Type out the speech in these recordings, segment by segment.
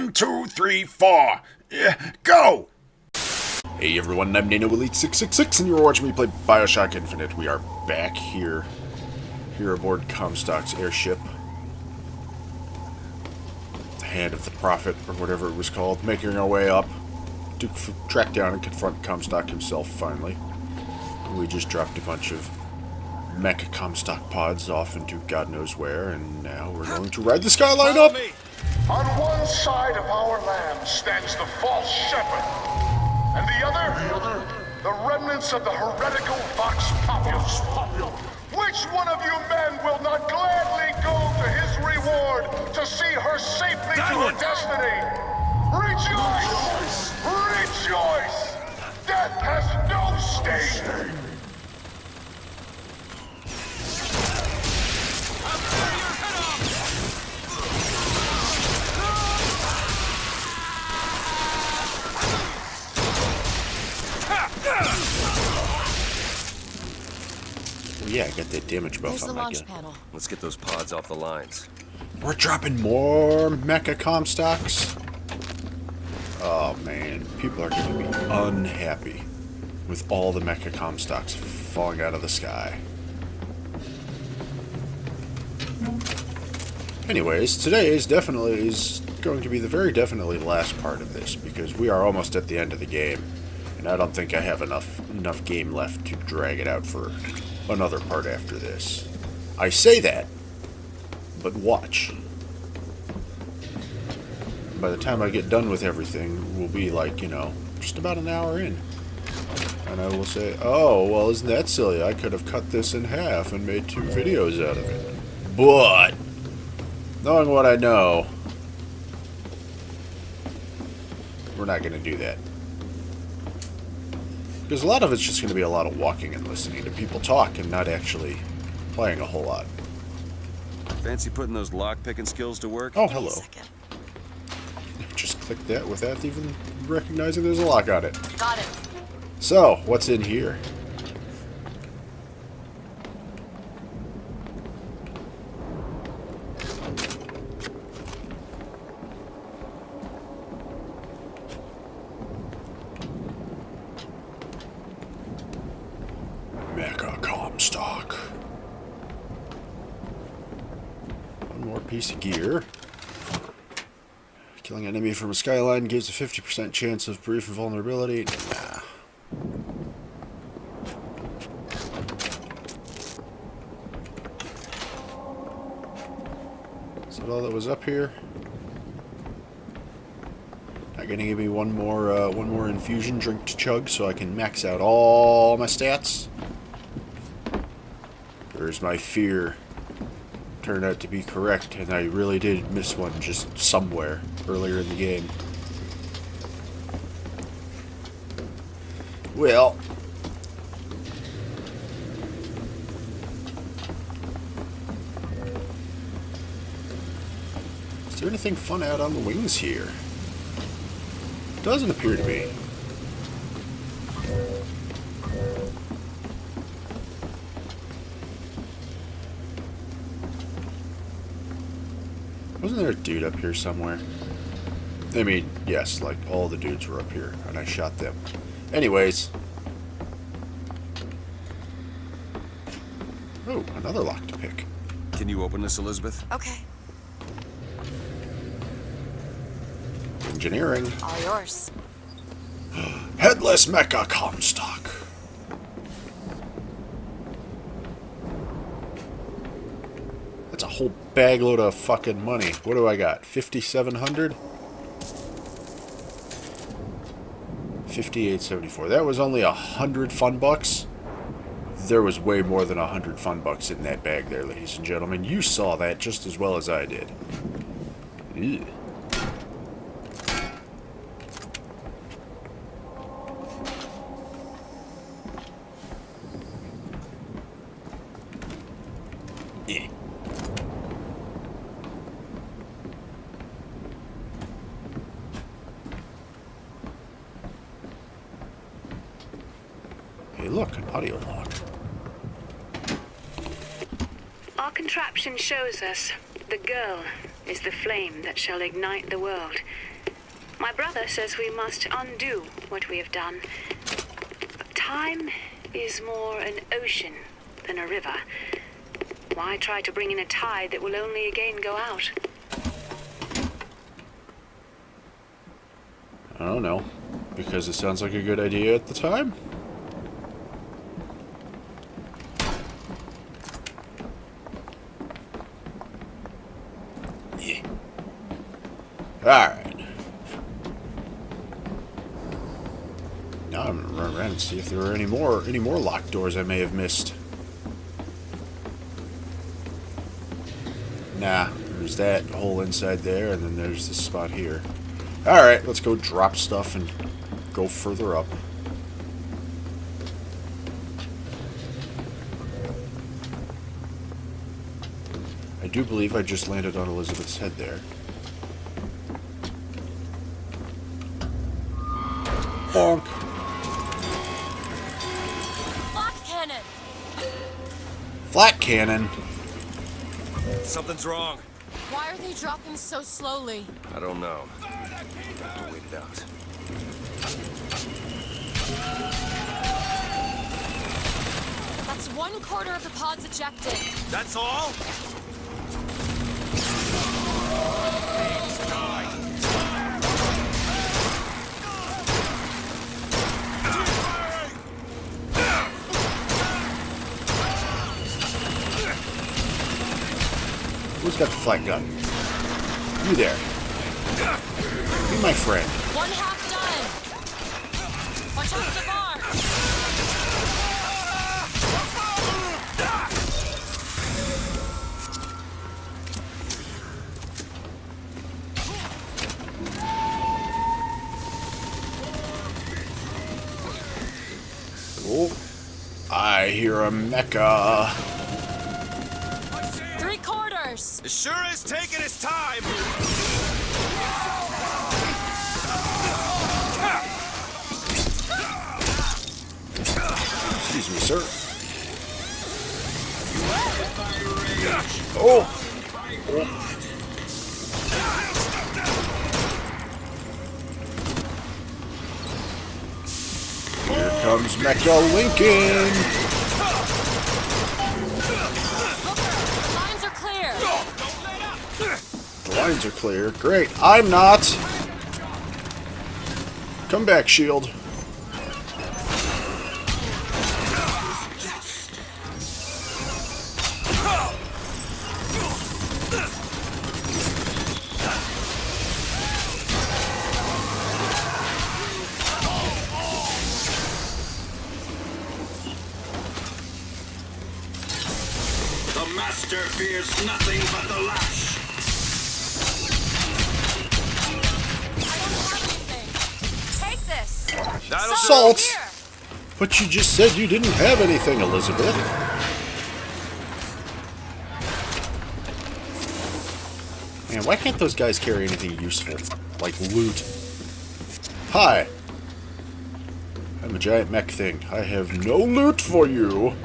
1, 2, 3, 4. Go! Hey everyone, I'm NanoElite666 and you're watching me play Bioshock Infinite. We are back here aboard Comstock's airship. The Hand of the Prophet, or whatever it was called, making our way up to track down and confront Comstock himself, finally. We just dropped a bunch of mecha Comstock pods off into God knows where, and now we're going to ride the skyline up! On one side of our land stands the false shepherd, and the other, the remnants of the heretical Vox Populus. Which one of you men will not gladly go to his reward to see her safely to her destiny? Rejoice! Rejoice! Death has no sting! Yeah, I got that damage buff There's on the my launch gun. panel. Let's get those pods off the lines. We're dropping more mecha Comstocks. Oh man, people are going to be unhappy with all the mecha Comstocks falling out of the sky. Anyways, today is going to be the very definitely last part of this, because we are almost at the end of the game, and I don't think I have enough game left to drag it out for another part after this. I say that, but watch. By the time I get done with everything, we'll be like, just about an hour in. And I will say, oh, well, isn't that silly? I could have cut this in half and made 2 videos out of it. But, knowing what I know, we're not going to do that. Because a lot of it's just going to be a lot of walking and listening to people talk and not actually playing a whole lot. Fancy putting those lock-picking skills to work? Oh, hello. Just click that without even recognizing there's a lock on it. Got it. So, what's in here? Mecha Comstock. One more piece of gear. Killing an enemy from a skyline gives a 50% chance of brief invulnerability. Nah. Is that all that was up here? Not gonna give me one more infusion drink to chug so I can max out all my stats. There's my fear. Turned out to be correct, and I really did miss one just somewhere earlier in the game. Well, is there anything fun out on the wings here? Doesn't appear to be. Wasn't there a dude up here somewhere? I mean, yes, like all the dudes were up here, and I shot them. Anyways. Oh, another lock to pick. Can you open this, Elizabeth? Okay. Engineering. All yours. Headless Mecha Comstock. That's a whole bagload of fucking money. What do I got? 5,700? 58.74. That was only 100 fun bucks. There was way more than 100 fun bucks in that bag there, ladies and gentlemen. You saw that just as well as I did. Ew. Yeah. Hey, look, an audio log. Our contraption shows us the girl is the flame that shall ignite the world. My brother says we must undo what we have done. But time is more an ocean than a river. Why try to bring in a tide that will only again go out? I don't know. Because it sounds like a good idea at the time? Yeah. Alright. Now I'm gonna run around and see if there are any more locked doors I may have missed. Nah, there's that hole inside there, and then there's this spot here. Alright, let's go drop stuff and go further up. I do believe I just landed on Elizabeth's head there. Bonk. Flak cannon! Flat cannon. Something's wrong. Why are they dropping so slowly? I don't know. Have to wait it out. That's 1/4 of the pods ejected. That's all? Who's got the flat gun? You there. Be my friend. 1/2 done. Watch out for the bar. Oh, I hear a mecha. 3/4. It sure is taking its time. Excuse me, sir. Oh! Oh. Here comes Mecha Lincoln! The lines are clear. The lines are clear. Great. I'm not! Come back, shield. The master fears nothing but the lash. I don't have anything. Take this. That'll do. Salt! Here. But you just said you didn't have anything, Elizabeth. Man, why can't those guys carry anything useful? Like loot. Hi. I'm a giant mech thing. I have no loot for you.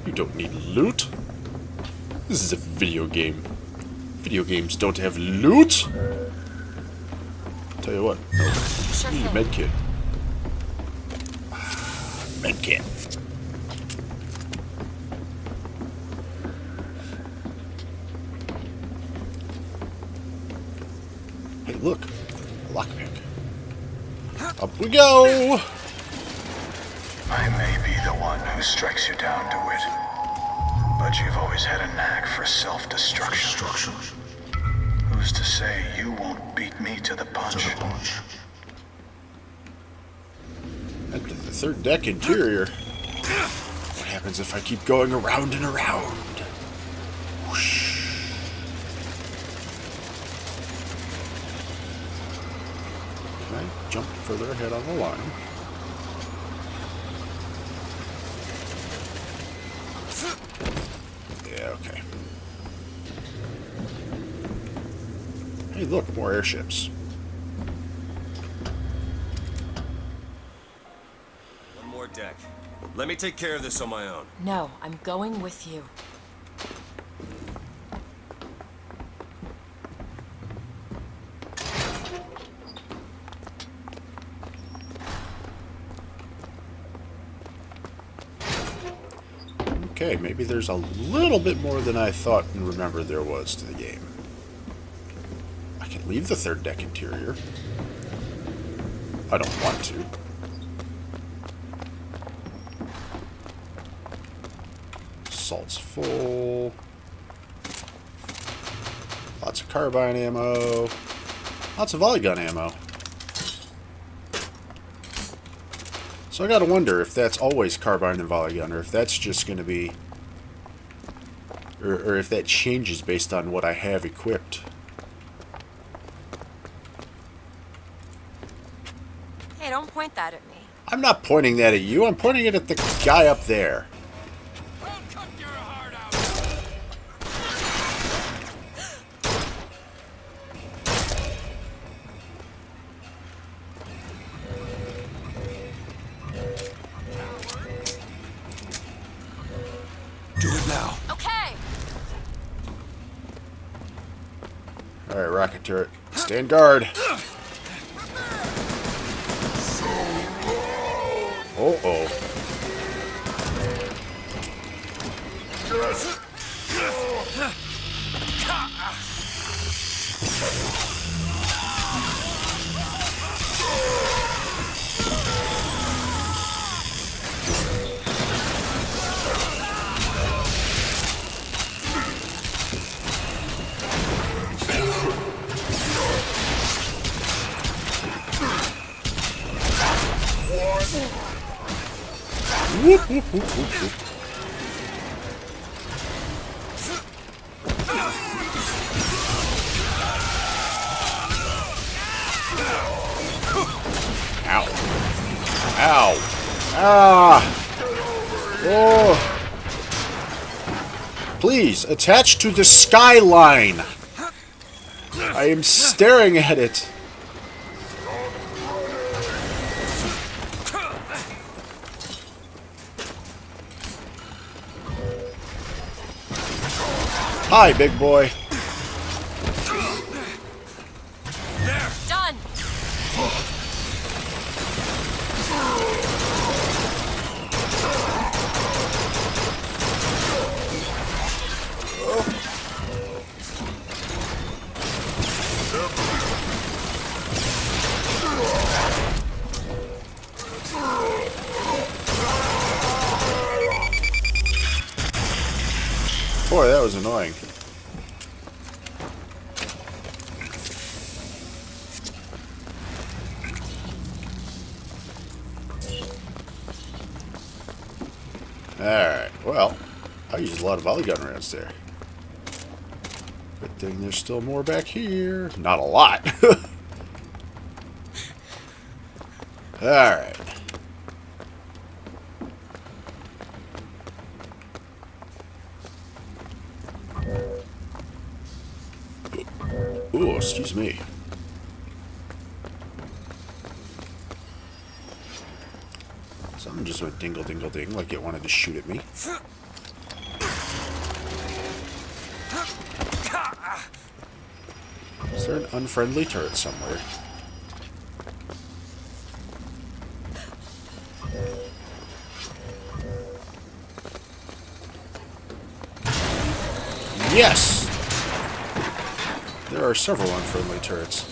You don't need loot. This is a video game. Video games don't have loot. Tell you what. No. Sure Need a thing. medkit. Medkit. Hey, look. A lockpick. Up we go! I may be the one who strikes you down to it, but you've always had a knack for self-destruction. Who's to say you won't beat me to the punch? Enter the third deck interior. What happens if I keep going around and around? Whoosh. Can I jump further ahead on the line? Yeah, okay. Hey, look, more airships. One more deck. Let me take care of this on my own. No, I'm going with you. Okay, maybe there's a little bit more than I thought and remembered there was to the game. I can leave the third deck interior. I don't want to. Assault's full. Lots of carbine ammo. Lots of volley gun ammo. So I gotta wonder if that's always carbine and volley gun, or if that's just gonna be... Or if that changes based on what I have equipped. Hey, don't point that at me. I'm not pointing that at you, I'm pointing it at the guy up there. Do it now. Okay. Alright, rocket turret. Stand guard. Uh-oh. Whoop, whoop, whoop, whoop, whoop. Ow. Ow. Ah. Oh. Please, attach to the skyline. I am staring at it. Hi, big boy. Done. Boy, that was annoying. Alright, well, I used a lot of volley gun rounds there. Good thing there's still more back here. Not a lot. Alright. Ooh, excuse me. Something just went dingle dingle ding like it wanted to shoot at me. Is there an unfriendly turret somewhere? Yes! There are several unfriendly turrets.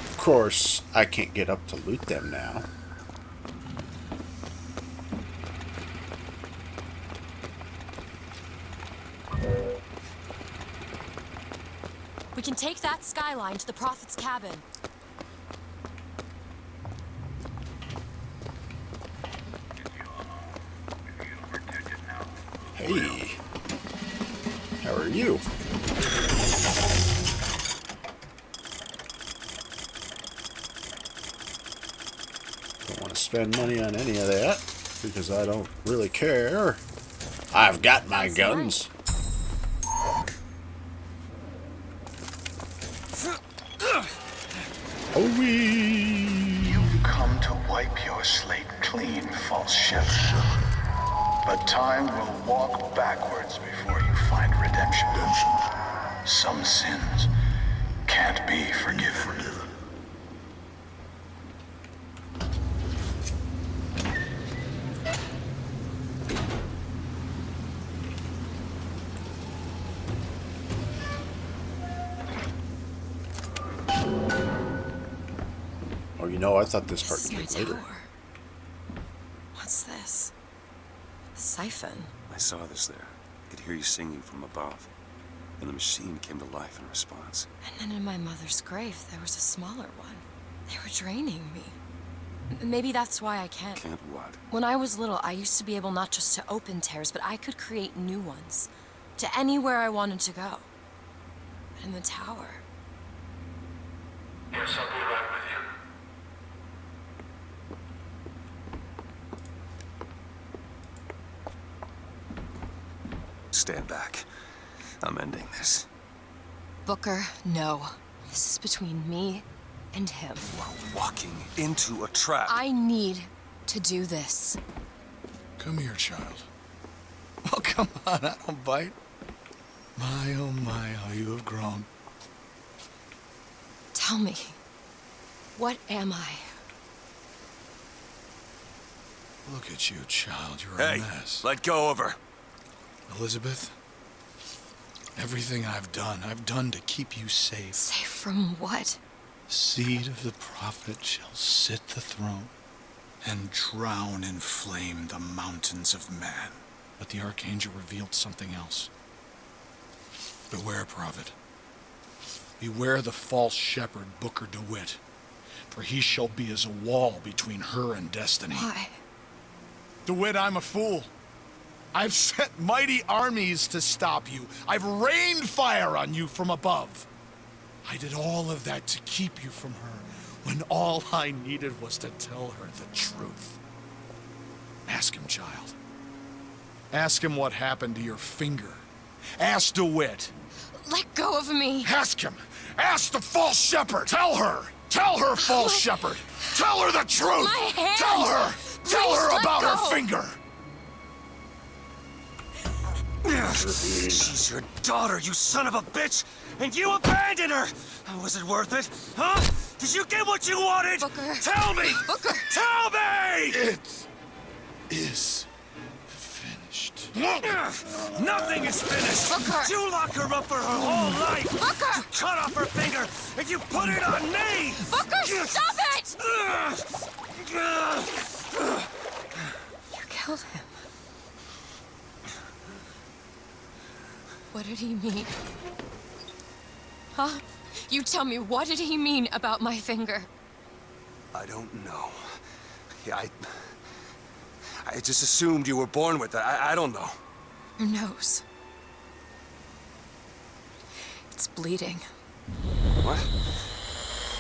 Of course, I can't get up to loot them now. We can take that skyline to the Prophet's cabin. Hey. How are you? Don't want to spend money on any of that because I don't really care. I've got my guns. Oh, You've come to wipe your slate clean, false shepherd. But time will walk backwards before you find redemption. Some sins can't be forgiven. Oh, you know, I thought this part This is my came later. tower. What's this? A siphon. I saw this there. I could hear you singing from above. And the machine came to life in response. And then in my mother's grave, there was a smaller one. They were draining me. Maybe that's why I can't. Can't what? When I was little, I used to be able not just to open tears, but I could create new ones. To anywhere I wanted to go. But in the tower... Yes, I'll be right with you. Stand back. I'm ending this. Booker, no. This is between me and him. You are walking into a trap. I need to do this. Come here, child. Oh, come on, I don't bite. My, oh my, how you have grown. Tell me, what am I? Look at you, child, you're Hey, a mess. let go of her. Elizabeth, everything I've done to keep you safe. Safe from what? The seed of the prophet shall sit the throne and drown in flame the mountains of man. But the archangel revealed something else. Beware, prophet. Beware the false shepherd, Booker DeWitt, for he shall be as a wall between her and destiny. Why? DeWitt, I'm a fool. I've sent mighty armies to stop you. I've rained fire on you from above. I did all of that to keep you from her, when all I needed was to tell her the truth. Ask him, child. Ask him what happened to your finger. Ask DeWitt. Let go of me! Ask him. Ask the false shepherd. Tell her. Tell her, false shepherd. Tell her the truth. My hand. Tell her. Tell Please her let about go. her finger. She's your daughter, you son of a bitch! And you abandoned her! Was it worth it? Huh? Did you get what you wanted? Booker. Tell me! Booker. Tell me! It is finished. Nothing is finished! Booker. You lock her up for her whole life! Booker. You cut off her finger, and you put it on me! Booker, stop it! You killed him. What did he mean? Huh? You tell me, what did he mean about my finger? I don't know. Yeah, I just assumed you were born with it. I don't know. Your nose. It's bleeding. What?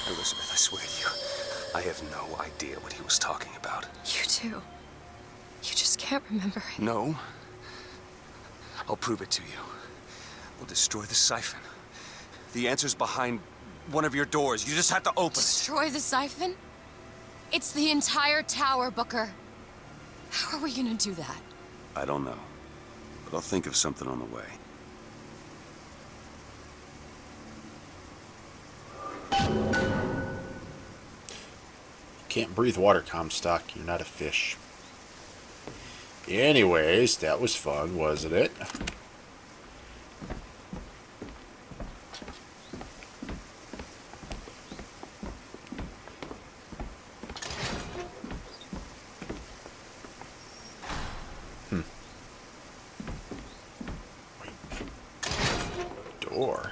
Elizabeth, I swear to you, I have no idea what he was talking about. You too. You just can't remember it. No. I'll prove it to you. We'll destroy the siphon. The answer's behind one of your doors. You just have to open it. Destroy the siphon? It's the entire tower, Booker. How are we gonna do that? I don't know. But I'll think of something on the way. Can't breathe water, Comstock. You're not a fish. Anyways, that was fun, wasn't it? Door.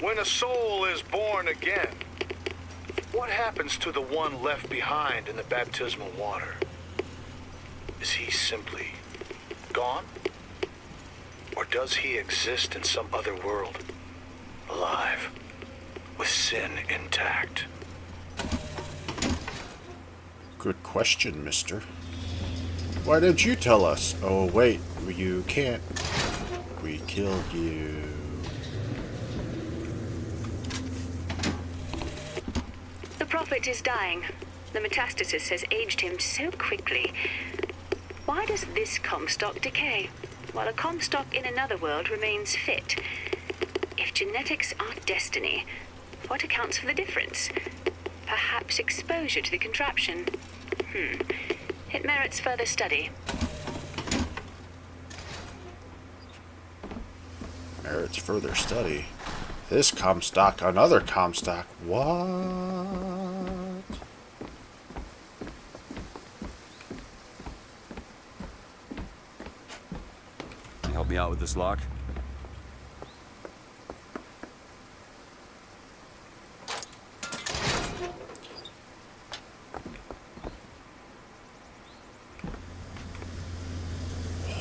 When a soul is born again, what happens to the one left behind in the baptismal water? Is he simply gone? Or does he exist in some other world, alive, with sin intact? Good question, mister. Why didn't you tell us? Oh, wait. You can't. We killed you. The Prophet is dying. The metastasis has aged him so quickly. Why does this Comstock decay, while a Comstock in another world remains fit? If genetics are destiny, what accounts for the difference? Perhaps exposure to the contraption. It merits further study. Merits further study. This Comstock, another Comstock. What? Can you help me out with this lock?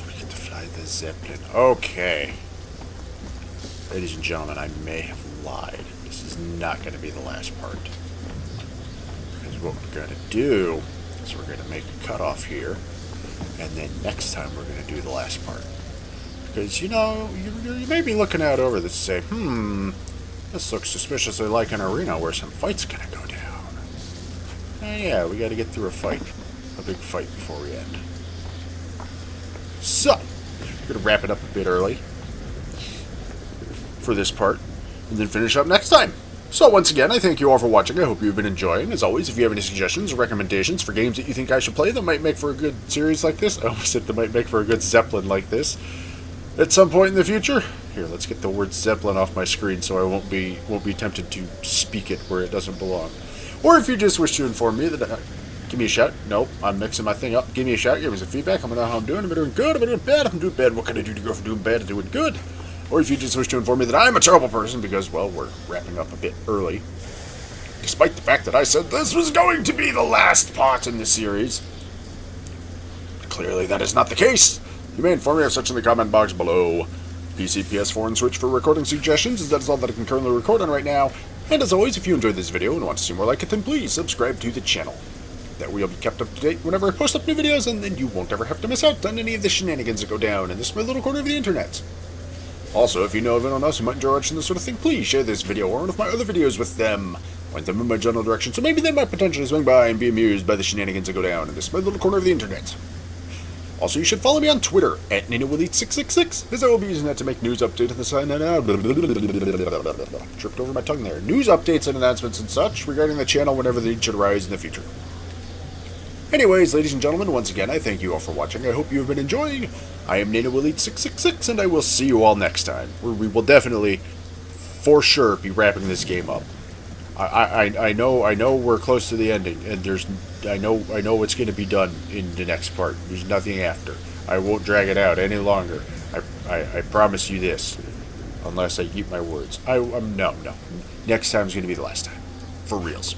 We get to fly the Zeppelin. Okay. Ladies and gentlemen, I may have lied. This is not going to be the last part. Because what we're going to do is we're going to make a cutoff here. And then next time we're going to do the last part. Because, you know, you may be looking out over this and say, this looks suspiciously like an arena where some fight's going to go down. And yeah, we got to get through a fight. A big fight before we end. So, we're going to wrap it up a bit early for this part, and then finish up next time. So once again, I thank you all for watching. I hope you've been enjoying. As always, if you have any suggestions or recommendations for games that you think I should play that might make for a good series like this, I almost said that might make for a good Zeppelin like this, at some point in the future, here, let's get the word Zeppelin off my screen so I won't be tempted to speak it where it doesn't belong. Or if you just wish to inform me that give me a shout. Nope, I'm mixing my thing up. Give me a shout. Give me some feedback. I'm gonna know how I'm doing. Am I doing good? Am I doing bad? If I'm doing bad, what can I do to go from doing bad to doing good? Or if you just wish to inform me that I'm a terrible person because, well, we're wrapping up a bit early. Despite the fact that I said this was going to be the last part in the series. Clearly that is not the case. You may inform me of such in the comment box below. PC, PS4, and Switch for recording suggestions, as that is all that I can currently record on right now. And as always, if you enjoyed this video and want to see more like it, then please subscribe to the channel. That way you'll be kept up to date whenever I post up new videos, and then you won't ever have to miss out on any of the shenanigans that go down in this my little corner of the internet. Also, if you know of anyone else who might enjoy watching this sort of thing, please share this video or one of my other videos with them. Point them in my general direction, so maybe they might potentially swing by and be amused by the shenanigans that go down in this my little corner of the internet. Also, you should follow me on Twitter at NanoElite666, as I will be using that to make news updates and tripped over my tongue there. News updates and announcements and such regarding the channel whenever they should arise in the future. Anyways, ladies and gentlemen, once again, I thank you all for watching. I hope you have been enjoying. I am NanoElite666, and I will see you all next time, where we will definitely, for sure, be wrapping this game up. I know we're close to the ending, and I know what's going to be done in the next part. There's nothing after. I won't drag it out any longer. I promise you this, unless I keep my words. No. Next time's going to be the last time, for reals.